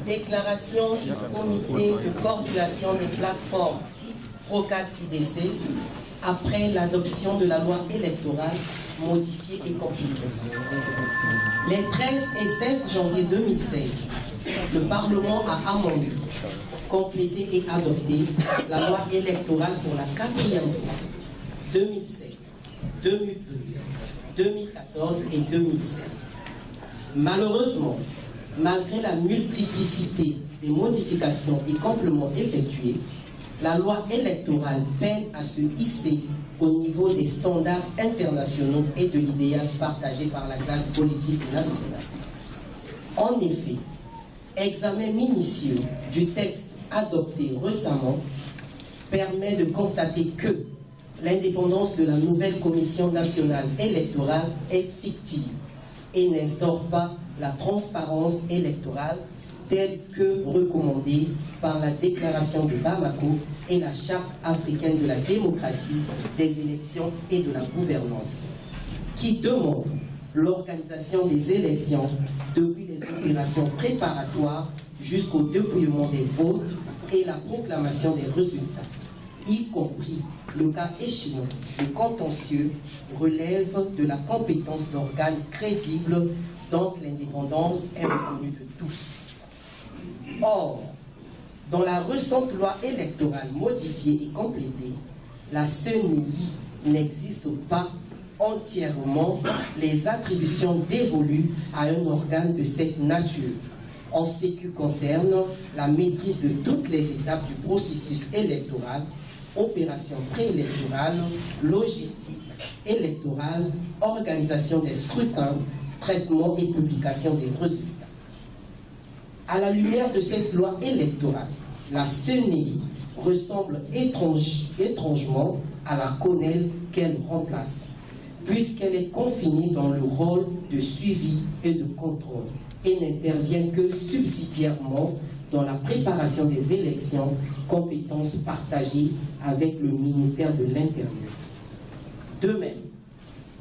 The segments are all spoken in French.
Déclaration du comité de coordination des plateformes FROCAD-IDC après l'adoption de la loi électorale modifiée et complétée. Les 13 et 16 janvier 2016, le Parlement a amendé, complété et adopté la loi électorale pour la 4e fois, 2007, 2012, 2014 et 2016. Malheureusement, malgré la multiplicité des modifications et compléments effectués, la loi électorale peine à se hisser au niveau des standards internationaux et de l'idéal partagé par la classe politique nationale. En effet, examen minutieux du texte adopté récemment permet de constater que l'indépendance de la nouvelle Commission nationale électorale est fictive et n'instaure pas la transparence électorale telle que recommandée par la déclaration de Bamako et la Charte africaine de la démocratie, des élections et de la gouvernance, qui demande l'organisation des élections depuis les opérations préparatoires jusqu'au dépouillement des votes et la proclamation des résultats, y compris le cas échéant, le contentieux relève de la compétence d'organes crédibles dont l'indépendance est reconnue de tous. Or, dans la récente loi électorale modifiée et complétée, la CENI n'existe pas entièrement les attributions dévolues à un organe de cette nature, en ce qui concerne la maîtrise de toutes les étapes du processus électoral, opérations préélectorales, logistique électorale, organisation des scrutins, traitement et publication des résultats. À la lumière de cette loi électorale, la CENI ressemble étrangement à la CONEL qu'elle remplace, puisqu'elle est confinée dans le rôle de suivi et de contrôle et n'intervient que subsidiairement dans la préparation des élections, compétences partagées avec le ministère de l'Intérieur. De même,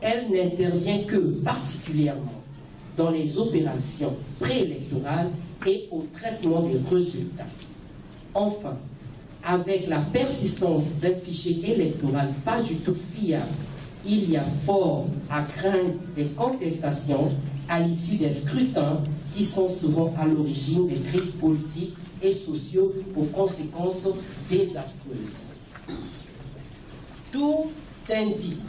elle n'intervient que particulièrement dans les opérations préélectorales et au traitement des résultats. Enfin, avec la persistance d'un fichier électoral pas du tout fiable, il y a fort à craindre des contestations à l'issue des scrutins qui sont souvent à l'origine des crises politiques et sociaux aux conséquences désastreuses. Tout indique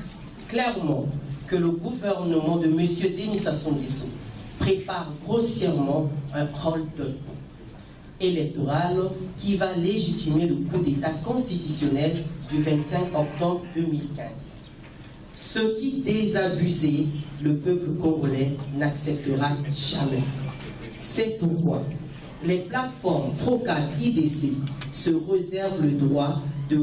clairement que le gouvernement de M. Denis Sassou Nguesso prépare grossièrement un hold-up électoral qui va légitimer le coup d'État constitutionnel du 25 octobre 2015. Ce qui désabusé le peuple congolais n'acceptera jamais. C'est pourquoi les plateformes FROCAD-IDC se réservent le droit de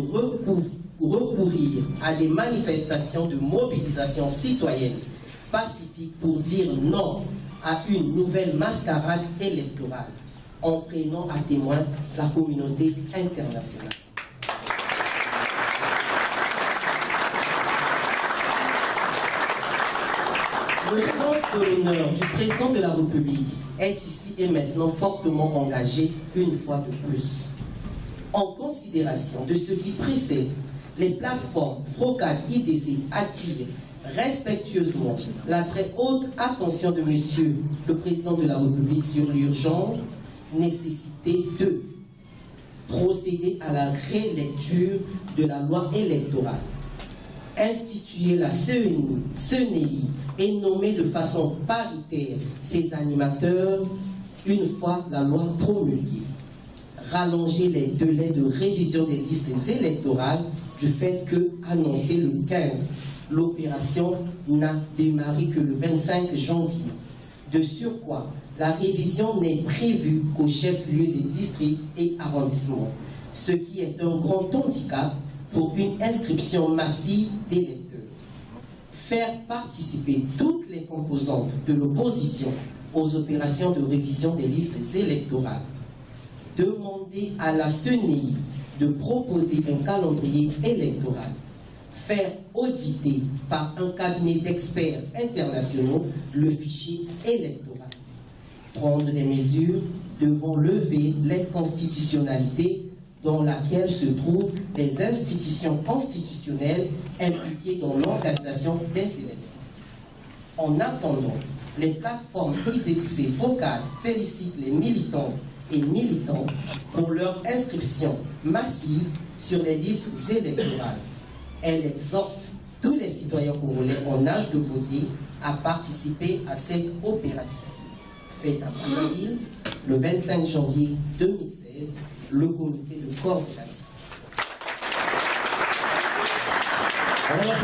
recourir à des manifestations de mobilisation citoyenne pacifique pour dire non à une nouvelle mascarade électorale, en prenant à témoin la communauté internationale. Le sens de l'honneur du président de la République est ici et maintenant fortement engagé une fois de plus. En considération de ce qui précède, les plateformes FROCAD-IDC attirent respectueusement la très haute attention de Monsieur le Président de la République sur l'urgente nécessité de procéder à la rélecture de la loi électorale, instituer la CENI et nommer de façon paritaire ses animateurs une fois la loi promulguée, rallonger les délais de révision des listes électorales du fait que, annoncé le 15, l'opération n'a démarré que le 25 janvier. De surcroît, la révision n'est prévue qu'au chef-lieu des districts et arrondissements, ce qui est un grand handicap pour une inscription massive d'électeurs. Faire participer toutes les composantes de l'opposition aux opérations de révision des listes électorales. Demander à la CENI de proposer un calendrier électoral. Faire auditer par un cabinet d'experts internationaux le fichier électoral. prendre des mesures devant lever l'inconstitutionnalité dans laquelle se trouvent les institutions constitutionnelles impliquées dans l'organisation des élections. En attendant, les plateformes IDC Focal félicitent les militants et militants pour leur inscription massive sur les listes électorales. Elle exhorte tous les citoyens congolais en âge de voter à participer à cette opération. Faite à Brazzaville, le 25 janvier 2016, le comité de coordination. Alors,